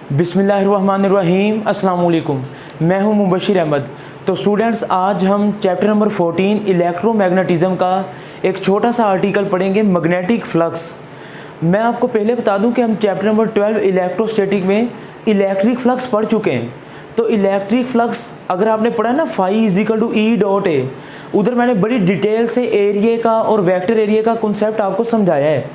बिस्मिल्लाहिर्रहमानिर्रहीम अस्सलाम वालेकुम। मैं हूं मुबशिर अहमद। तो स्टूडेंट्स, आज हम चैप्टर नंबर 14 इलेक्ट्रोमैग्नेटिज़म का एक छोटा सा आर्टिकल पढ़ेंगे, मैग्नेटिक फ्लक्स। मैं आपको पहले बता दूं कि हम चैप्टर नंबर 12 इलेक्ट्रोस्टैटिक में इलेक्ट्रिक फ्लक्स पढ़ चुके हैं। तो इलेक्ट्रिक फ्लक्स अगर आपने पढ़ा ना, phi is equal to E dot A, उधर मैंने बड़ी डिटेल से एरिया का और वेक्टर एरिया का कॉन्सेप्ट आपको समझाया है।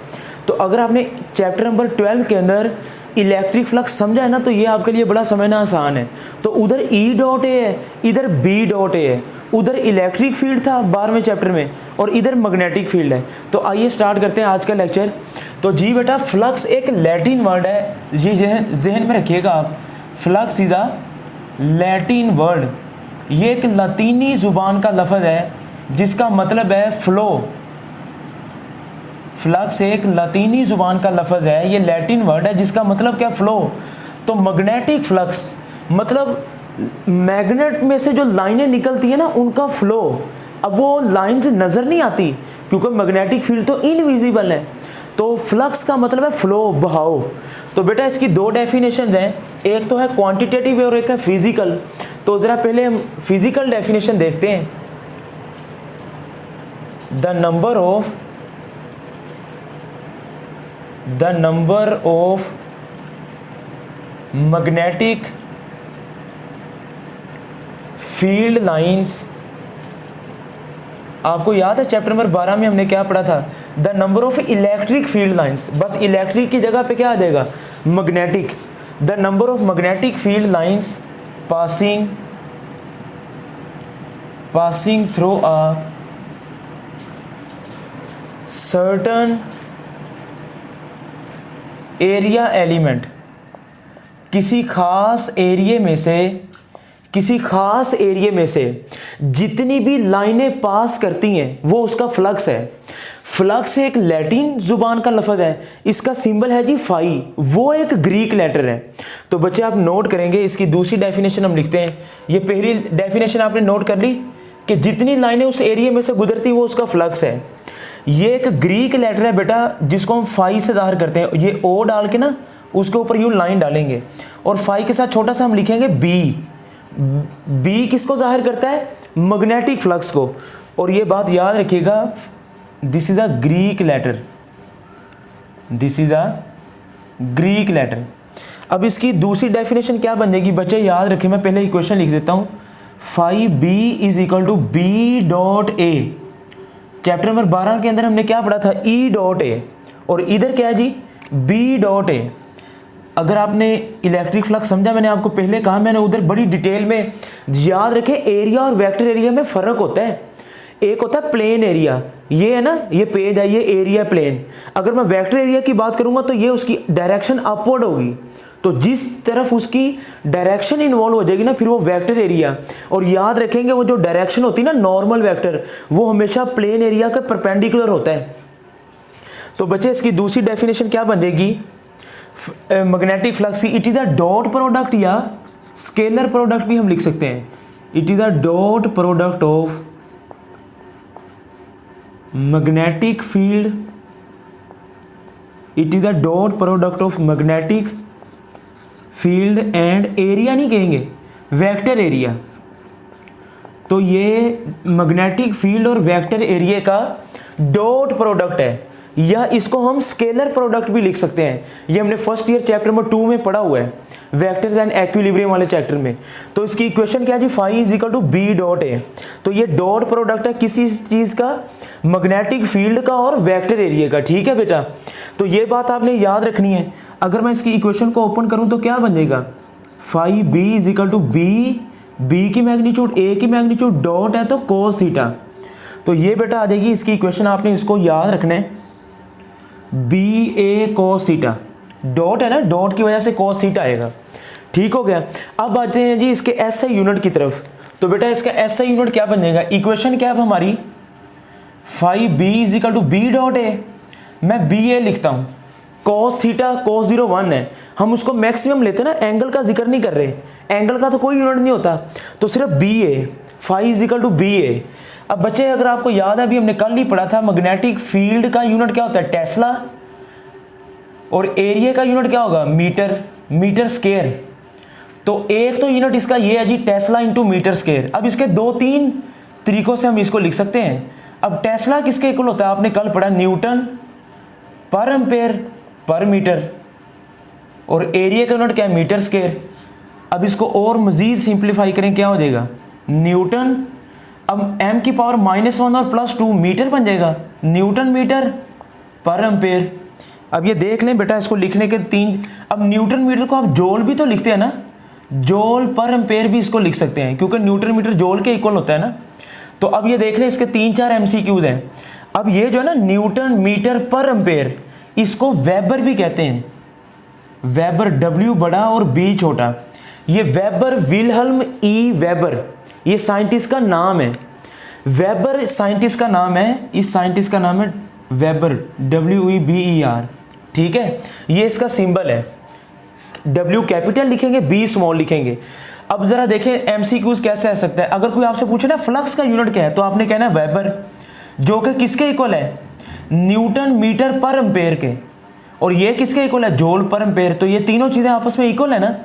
तो अगर आपने चैप्टर नंबर 12 के अंदर इलेक्ट्रिक फ्लक्स समझा है ना, तो ये आपके लिए बड़ा समझना आसान है। तो उधर ई डॉट ए है, इधर बी डॉट ए है, उधर इलेक्ट्रिक फील्ड था 12वें चैप्टर में और इधर मैग्नेटिक फील्ड है। तो आइए स्टार्ट करते हैं आज का लेक्चर। तो जी बेटा, फ्लक्स एक लैटिन वर्ड है, ये जहन में रखिएगा आप। Flux is a Latin word, ये एक लतीनी ज़ुबान का लफ्ज़ है जिसका मतलब है फ़्लो। फ्लक्स एक लतीनी ज़ुबान का लफ्ज़ है, ये लैटिन वर्ड है जिसका मतलब क्या, फ़्लो। तो मैग्नेटिक फ्लक्स मतलब मैग्नेट में से जो लाइनें निकलती हैं ना, उनका फ़्लो। अब वो लाइन से नज़र नहीं आती क्योंकि मैग्नेटिक फील्ड तो इनविजिबल है। तो फ्लक्स का मतलब है फ़्लो, बहाव। तो बेटा इसकी दो डेफिनेशन हैं, एक तो है क्वांटिटेटिव और एक है फिज़िकल। तो ज़रा पहले हम फिज़िकल डेफिनेशन देखते हैं। The number of magnetic field lines. आपको याद है चैप्टर नंबर 12 में हमने क्या पढ़ा था? The number of electric field lines. बस इलेक्ट्रिक की जगह पे क्या आ जाएगा, magnetic. The number of magnetic field lines passing through a certain area element. किसी खास एरिया में से जितनी भी लाइनें पास करती हैं वो उसका फ्लक्स है। फ्लक्स एक लैटिन जुबान का लफ्ज़ है, इसका सिंबल है जी फाई, वो एक ग्रीक लेटर है। तो बच्चे आप नोट करेंगे, इसकी दूसरी डेफिनेशन हम लिखते हैं। ये पहली डेफिनेशन आपने नोट कर ली कि जितनी लाइनें उस एरिया में से गुजरती वो उसका फ्लक्स है। ये एक ग्रीक लेटर है बेटा जिसको हम फाई से ज़ाहिर करते हैं। ये ओ डाल के ना उसके ऊपर यूँ लाइन डालेंगे और फाई के साथ छोटा सा हम लिखेंगे बी किसको ज़ाहिर करता है, मैग्नेटिक फ्लक्स को। और ये बात याद रखिएगा, this is a Greek letter. अब इसकी दूसरी डेफिनेशन क्या बन जाएगी बच्चे, याद रखें, मैं पहले इक्वेशन लिख देता हूँ। Phi B is equal to B dot A. Chapter number 12 के अंदर हमने क्या पढ़ा था, ई डॉट ए, और इधर क्या है जी, बी डॉट ए। अगर आपने इलेक्ट्रिक फ्लक्स समझा, मैंने आपको पहले कहा, मैंने उधर बड़ी डिटेल में, याद रखें एरिया और वेक्टर एरिया में फ़र्क होता है। एक होता है प्लेन एरिया, ये है ना, ये पेज है, ये एरिया प्लेन। अगर मैं वेक्टर एरिया की बात करूंगा तो ये उसकी डायरेक्शन अपवर्ड होगी, तो जिस तरफ उसकी डायरेक्शन इन्वॉल्व हो जाएगी ना, फिर वो वेक्टर एरिया। और याद रखेंगे वो जो डायरेक्शन होती है ना, नॉर्मल वेक्टर, वो हमेशा प्लेन एरिया के परपेंडिकुलर होता है। तो बच्चे इसकी दूसरी डेफिनेशन क्या बन जाएगी मैग्नेटिक फ्लक्स की, it is a dot product या स्केलर प्रोडक्ट भी हम लिख सकते हैं। It is a dot product of magnetic field, it is a dot product of magnetic field and area, नहीं कहेंगे, वेक्टर एरिया। तो ये मैग्नेटिक फील्ड और वेक्टर एरिया का डॉट प्रोडक्ट है, या इसको हम स्केलर प्रोडक्ट भी लिख सकते हैं। ये हमने फर्स्ट ईयर चैप्टर नंबर 2 में पढ़ा हुआ है, वेक्टर्स एंड इक्विलिब्रियम वाले चैप्टर में। तो इसकी इक्वेशन क्या है जी, phi is equal to B dot a. तो ये डॉट प्रोडक्ट है किसी चीज़ का, मैग्नेटिक फील्ड का और वेक्टर एरिया का। ठीक है बेटा, तो ये बात आपने याद रखनी है। अगर मैं इसकी इक्वेशन को ओपन करूं तो क्या बन जाएगा, phi B is equal to B की मैग्नीट्यूड ए की मैग्नीट्यूड, डॉट है तो कोस थीटा। तो ये बेटा आ जाएगी इसकी इक्वेशन, आपने इसको याद रखना है, बी ए कोस थीटा। डॉट है ना, डॉट की वजह से कोस थीटा आएगा। ठीक हो गया। अब आते हैं जी इसके एस आई यूनिट की तरफ। तो बेटा इसका एस आई यूनिट क्या बन जाएगा, इक्वेशन क्या है हमारी, phi B is equal to B dot A. मैं बी ए लिखता हूँ, कोस थीटा कोस 0 1 है, हम उसको मैक्सिमम लेते हैं ना, एंगल का जिक्र नहीं कर रहे, एंगल का तो कोई यूनिट नहीं होता, तो सिर्फ b a, phi is equal to B a. अब बच्चे अगर आपको याद है, अभी हमने कल ही पढ़ा था, मैग्नेटिक फील्ड का यूनिट क्या होता है, टेस्ला, और एरिया का यूनिट क्या होगा, मीटर। Metre square. तो एक तो यूनिट इसका ये है जी टेस्ला इंटू मीटर स्क्वायर। अब इसके 2-3 तरीकों से हम इसको लिख सकते हैं। अब टेस्ला किसके इक्वल होता है, आपने कल पढ़ा Newton per ampere per metre, और एरिया का यूनिट क्या है, मीटर स्क्वायर। अब इसको और मजीद सिंप्लीफाई करें, क्या हो जाएगा, न्यूटन, अब m की पावर -1 और +2 मीटर बन जाएगा, न्यूटन मीटर पर एम्पेयर। अब ये देख लें बेटा, इसको लिखने के 3, अब न्यूटन मीटर को आप जॉल भी तो लिखते हैं ना, जॉल पर एम्पेयर भी इसको लिख सकते हैं, क्योंकि न्यूटन मीटर जॉल के इक्वल होता है ना। तो अब ये देख लें, इसके 3-4 MCQs हैं। अब ये जो है ना न्यूटन मीटर पर एम्पेयर, इसको वेबर भी कहते हैं, वेबर, W बड़ा और B छोटा। ये वेबर विल्हेल्म ई वेबर, ये साइंटिस्ट का नाम है, वेबर साइंटिस्ट का नाम है, इस साइंटिस्ट का नाम है वेबर, WEBER, ठीक है। ये इसका सिंबल है, W कैपिटल लिखेंगे, B स्मॉल लिखेंगे। अब जरा देखें MCQs कैसे आ सकता है। अगर कोई आपसे पूछे ना फ्लक्स का यूनिट क्या है, तो आपने कहना है वेबर, जो कि किसके इक्वल है, न्यूटन मीटर पर एम्पेयर के, और ये किसके इक्वल है, जॉल पर एम्पेयर। तो ये तीनों चीज़ें आपस में इक्वल है ना।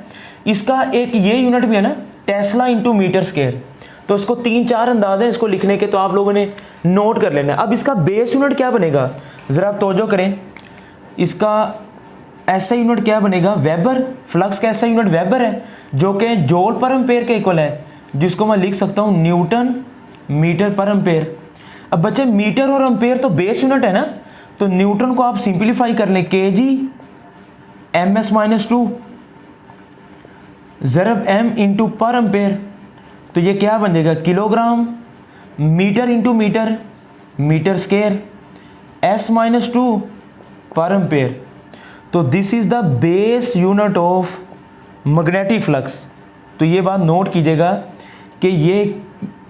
इसका एक ये यूनिट भी है ना, टेस्ला इंटू मीटर स्क्वायर। तो इसको 3-4 अंदाज है इसको लिखने के, तो आप लोगों ने नोट कर लेना। अब इसका बेस यूनिट क्या बनेगा, ज़रा आप तवज्जो करें, इसका ऐसा यूनिट क्या बनेगा, वेबर। फ्लक्स का ऐसा यूनिट वेबर है, जो कि जॉल पर एम्पेयर के इक्वल है, जिसको मैं लिख सकता हूँ न्यूटन मीटर पर एम्पेयर। अब बच्चे मीटर और एम्पेयर तो बेस यूनिट है ना, तो न्यूटन को आप सिंप्लीफाई कर लें, kg ms-2 ज़रब m इंटू पर एम्पेयर। तो ये क्या बन जाएगा, kilogram, metre into metre, metre square, s-2 per ampere. तो this is the base unit of magnetic flux. तो ये बात नोट कीजिएगा कि ये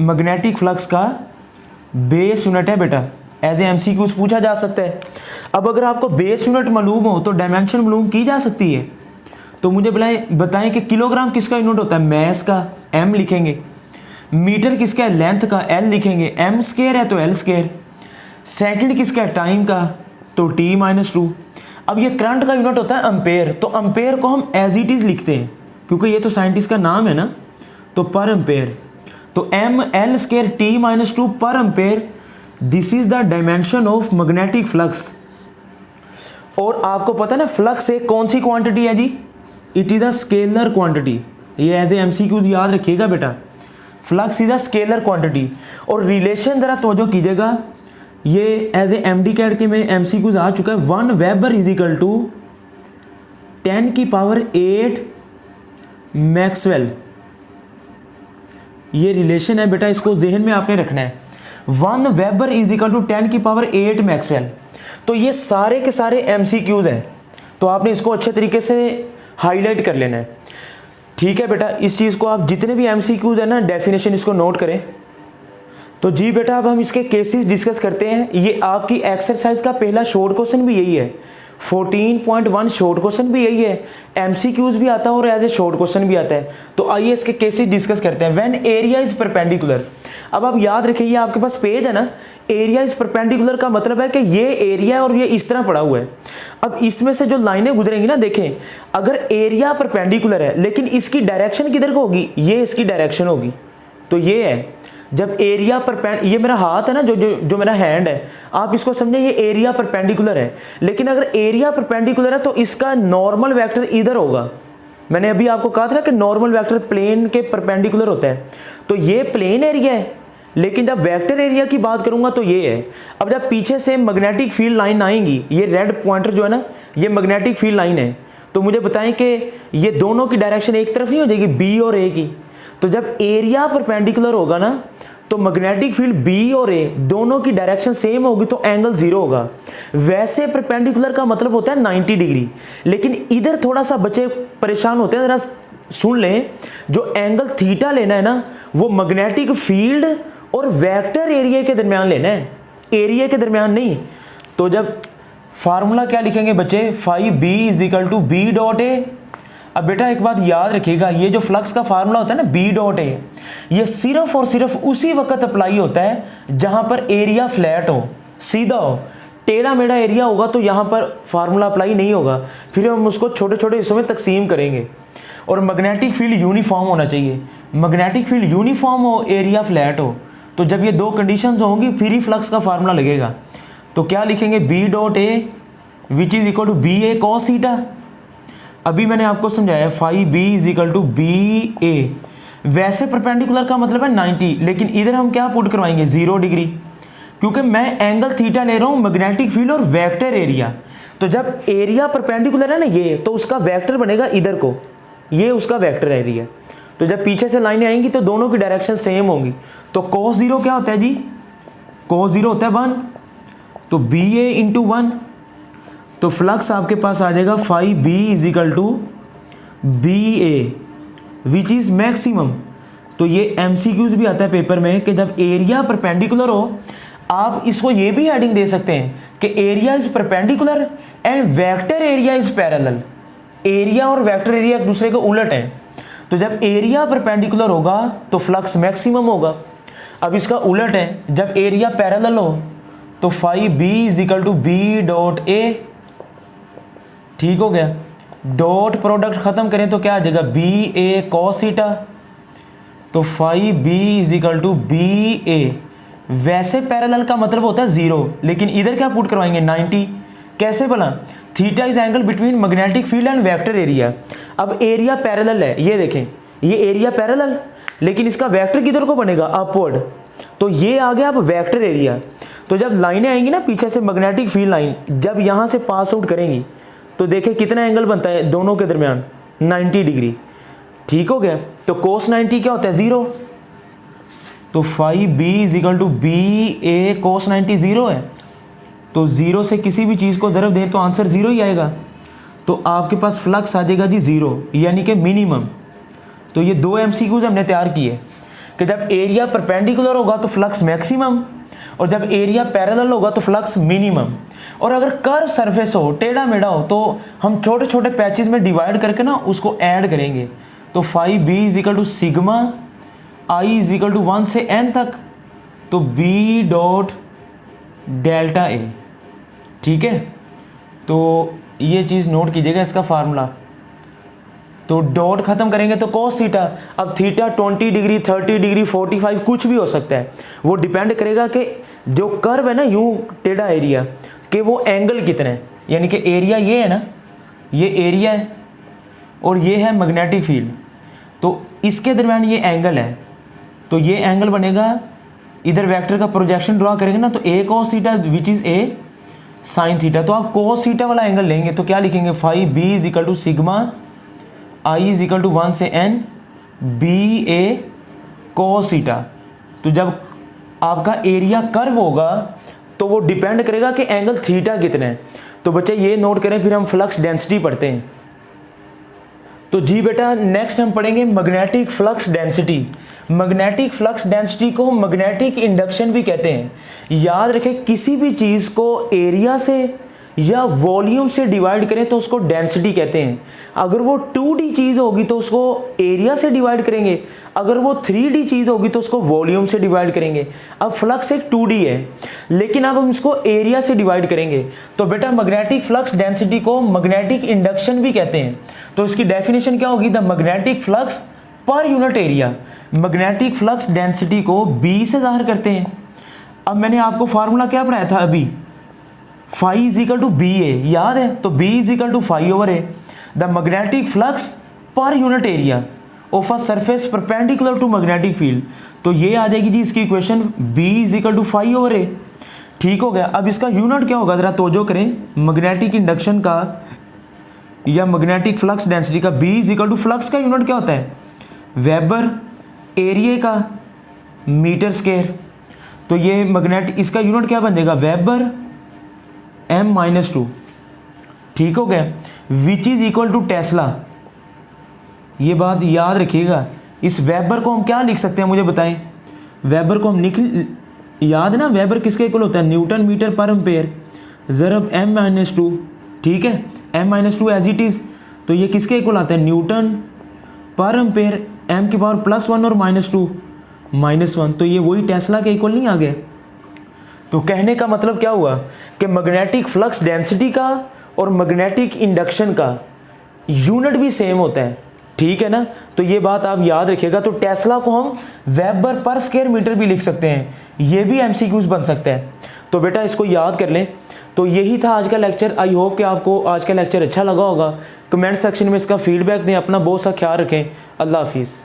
मैग्नेटिक फ्लक्स का बेस यूनिट है बेटा, एज ए MCQs पूछा जा सकता है। अब अगर आपको बेस यूनिट मालूम हो तो डायमेंशन मालूम की जा सकती है। तो मुझे बताएं कि किलोग्राम किसका यूनिट होता है, मैस का, M लिखेंगे, मीटर किसका है, लेंथ का, L लिखेंगे, m स्क्वायर है तो L स्क्वायर, सेकंड किसका है, टाइम का, तो T-2। अब ये करंट का यूनिट होता है एम्पेयर, तो एम्पेयर को हम एज इट इज लिखते हैं, क्योंकि ये तो साइंटिस्ट का नाम है ना, तो पर एम्पेयर। तो ml square T-2 per ampere, this is the dimension of magnetic flux. और आपको पता है ना फ्लक्स एक कौन सी क्वांटिटी है जी, it is a scalar quantity. ये एज ए MCQs याद रखिएगा बेटा, flux is a scalar quantity. और रिलेशन जरा तवज्जो कीजिएगा, ये एज ए MD कैट के में MCQs आ चुका है, 1 weber is equal to 10⁸ Maxwell. ये रिलेशन है बेटा, इसको जहन में आपने रखना है, 1 weber is equal to 10⁸ Maxwell. तो ये सारे के सारे MCQs हैं, तो आपने इसको अच्छे तरीके से हाईलाइट कर लेना है, ठीक है बेटा। इस चीज़ को आप जितने भी MCQs है ना, डेफिनेशन इसको नोट करें। तो जी बेटा, अब हम इसके केसेस डिस्कस करते हैं। ये आपकी एक्सरसाइज का पहला शॉर्ट क्वेश्चन भी यही है, 14.1 शॉर्ट क्वेश्चन भी यही है, MCQs भी आता है और एज ए शॉर्ट क्वेश्चन भी आता है। तो आइए इसके केसेस डिस्कस करते हैं। व्हेन एरिया इज परपेंडिकुलर, अब आप याद रखिए, ये आपके पास पेज है ना, एरिया इज परपेंडिकुलर का मतलब है कि ये एरिया है और ये इस तरह पड़ा हुआ है। अब इसमें से जो लाइनें गुजरेंगी ना, देखें, अगर एरिया परपेंडिकुलर है लेकिन इसकी डायरेक्शन किधर को होगी, ये इसकी डायरेक्शन होगी। तो ये है जब एरिया ये मेरा हाथ है ना, जो मेरा हैंड है, आप इसको समझे, ये एरिया परपेंडिकुलर है। लेकिन अगर एरिया परपेंडिकुलर है तो इसका नॉर्मल वेक्टर इधर होगा। मैंने अभी आपको कहा था कि नॉर्मल वेक्टर प्लेन के परपेंडिकुलर होता है, तो ये प्लेन एरिया है। लेकिन जब वेक्टर एरिया की बात करूंगा तो ये है। अब जब पीछे से मैग्नेटिक फील्ड लाइन आएंगी, ये रेड पॉइंटर जो है ना, ये मैग्नेटिक फील्ड लाइन है, तो मुझे बताएं कि ये दोनों की डायरेक्शन एक तरफ नहीं हो जाएगी, B और A की। तो जब एरिया परपेंडिकुलर होगा ना, तो मैग्नेटिक फील्ड B और A दोनों की डायरेक्शन सेम होगी, तो एंगल 0 होगा। वैसे परपेंडिकुलर का मतलब होता है 90 डिग्री, लेकिन इधर थोड़ा सा बच्चे परेशान होते हैं, जरा सुन लें, जो एंगल थीटा लेना है ना, वो मैग्नेटिक फील्ड और वेक्टर एरिया के दरमियान लेना है, एरिया के दरमियान नहीं। तो जब फार्मूला क्या लिखेंगे बच्चे, phi B is equal to B dot A। अब बेटा एक बात याद रखिएगा, ये जो फ्लक्स का फार्मूला होता है ना, B डॉट A, ये सिर्फ और सिर्फ उसी वक्त अप्लाई होता है जहां पर एरिया फ्लैट हो, सीधा हो, टेढ़ा मेढ़ा एरिया होगा तो यहाँ पर फार्मूला अप्लाई नहीं होगा, फिर हम उसको छोटे छोटे हिस्सों में तकसीम करेंगे। और मैग्नेटिक फील्ड यूनिफॉर्म होना चाहिए, मैग्नेटिक फील्ड यूनिफॉर्म हो, एरिया फ्लैट हो। तो जब ये दो कंडीशंस होंगी फिर ही फ्लक्स का फार्मूला लगेगा। तो क्या लिखेंगे, b dot a which is equal to B a cos theta. अभी मैंने आपको समझाया phi B is equal to B a. वैसे परपेंडिकुलर का मतलब है 90, लेकिन इधर हम क्या पुट करवाएंगे 0 डिग्री, क्योंकि मैं एंगल थीटा ले रहा हूँ मैग्नेटिक फील्ड और वेक्टर एरिया। तो जब एरिया परपेंडिकुलर है ना ये, तो उसका वेक्टर बनेगा इधर को, ये उसका वेक्टर एरिया। तो जब पीछे से लाइनें आएंगी तो दोनों की डायरेक्शन सेम होंगी। तो cos 0 क्या होता है जी, cos 0 होता है 1, तो बी ए इंटू 1। तो फ्लक्स आपके पास आ जाएगा phi B is equal to B A which is maximum. तो ये एमसीक्यूज भी आता है पेपर में कि जब एरिया परपेंडिकुलर हो, आप इसको ये भी हेडिंग दे सकते हैं कि area is perpendicular and vector area is parallel. Area और वेक्टर एरिया एक दूसरे के उलट हैं। तो जब एरिया परपेंडिकुलर होगा तो फ्लक्स मैक्सिमम होगा। अब इसका उलट है, जब एरिया पैरेलल हो तो phi B is equal to B dot A. ठीक हो गया। डॉट प्रोडक्ट खत्म करें तो क्या आ जाएगा, बी ए कॉस थीटा। तो phi B is equal to B a. वैसे पैरेलल का मतलब होता है 0, लेकिन इधर क्या पुट करवाएंगे 90। कैसे भला, theta is angle between magnetic field and vector area. अब एरिया पैरेलल है, ये देखें ये एरिया पैरेलल, लेकिन इसका वेक्टर किधर को बनेगा, अपवर्ड। तो ये आ गया अब वेक्टर एरिया। तो जब लाइनें आएंगी ना पीछे से मैग्नेटिक फील्ड लाइन, जब यहाँ से पास आउट करेंगी तो देखें कितना एंगल बनता है दोनों के दरमियान, 90 डिग्री। ठीक हो गया। तो cos 90 क्या होता है 0। तो phi B is equal to B A cos 90 0 है। तो 0 से किसी भी चीज़ को ज़रब दें तो आंसर 0 ही आएगा। तो आपके पास फ्लक्स आ जाएगा जी 0, यानी कि मिनिमम। तो ये दो एमसीक्यूज हमने तैयार किए कि जब एरिया परपेंडिकुलर होगा तो फ्लक्स मैक्सिमम, और जब एरिया पैरेलल होगा तो फ्लक्स मिनिमम। और अगर कर्व सरफेस हो, टेढ़ा मेढ़ा हो, तो हम छोटे छोटे पैचेस में डिवाइड करके ना उसको ऐड करेंगे। तो phi B is equal to sigma I is equal to 1 से n तक, तो बी डॉट डेल्टा ए। ठीक है, तो ये चीज़ नोट कीजिएगा इसका फार्मूला। तो डॉट खत्म करेंगे तो cos थीटा। अब थीटा 20 डिग्री 30 डिग्री 45 कुछ भी हो सकता है, वो डिपेंड करेगा कि जो कर्व है ना यूं टेढ़ा एरिया कि वो एंगल कितने हैं। यानी कि एरिया ये है ना, ये एरिया है और ये है मैग्नेटिक फील्ड, तो इसके दरम्यान ये एंगल है। तो ये एंगल बनेगा, इधर वेक्टर का प्रोजेक्शन ड्रॉ करेंगे ना तो ए cos theta which is a sine theta. तो आप cos थीटा वाला एंगल लेंगे तो क्या लिखेंगे, phi B is equal to sigma I is equal to 1 से n B A cos theta. तो जब आपका एरिया कर्व होगा तो वो डिपेंड करेगा कि एंगल थीटा कितने हैं। तो बच्चे ये नोट करें, फिर हम फ्लक्स डेंसिटी पढ़ते हैं। तो जी बेटा नेक्स्ट हम पढ़ेंगे magnetic flux density. Magnetic flux density को मैग्नेटिक इंडक्शन भी कहते हैं। याद रखें, किसी भी चीज़ को एरिया से या वॉल्यूम से डिवाइड करें तो उसको डेंसिटी कहते हैं। अगर वो 2D चीज़ होगी तो उसको एरिया से डिवाइड करेंगे, अगर वो 3D चीज़ होगी तो उसको वॉल्यूम से डिवाइड करेंगे। अब फ्लक्स एक 2D है, लेकिन अब हम इसको एरिया से डिवाइड करेंगे। तो बेटा मैग्नेटिक फ्लक्स डेंसिटी को मैग्नेटिक इंडक्शन भी कहते हैं। तो इसकी डेफिनेशन क्या होगी, the magnetic flux per unit area. Magnetic flux density को B से ज़ाहिर करते हैं। अब मैंने आपको फार्मूला क्या पढ़ाया था अभी, phi is equal to B a, याद है। तो B is equal to phi over a, the magnetic flux per unit area of a surface perpendicular to magnetic field. तो ये आ जाएगी जी इसकी equation, B is equal to phi over a. ठीक हो गया। अब इसका यूनिट क्या होगा ज़रा तवज्जो करें, मैग्नेटिक इंडक्शन का या मैग्नेटिक फ्लक्स डेंसिटी का B is equal to flux का यूनिट क्या होता है, वेबर, एरिया का मीटर स्क्वायर। तो ये मैग्नेटिक, इसका यूनिट क्या बन जाएगा, वेबर m-2। ठीक हो गया। Which is equal to Tesla. ये बात याद रखिएगा। इस वेबर को हम क्या लिख सकते हैं मुझे बताएं। वेबर को हम याद है ना, वेबर किसके इक्वल होता है, न्यूटन मीटर पर एम्पेयर ज़रब m-2। ठीक है, m-2 एज इट इज़। तो ये किसके इक्वल आता है, न्यूटन पर एम्पेयर, m की पावर +1 और -2 -1। तो ये वही टेस्ला के इक्वल नहीं आ गया। तो कहने का मतलब क्या हुआ कि मैग्नेटिक फ्लक्स डेंसिटी का और मैग्नेटिक इंडक्शन का यूनिट भी सेम होता है, ठीक है ना। तो ये बात आप याद रखिएगा। तो टेस्ला को हम वेबर पर स्क्वायर मीटर भी लिख सकते हैं, ये भी एमसीक्यूज बन सकता है। तो बेटा इसको याद कर लें। तो यही था आज का लेक्चर। आई होप कि आपको आज का लेक्चर अच्छा लगा होगा। कमेंट सेक्शन में इसका फीडबैक दें। अपना बहुत सा ख्याल रखें। अल्लाह हाफिज़।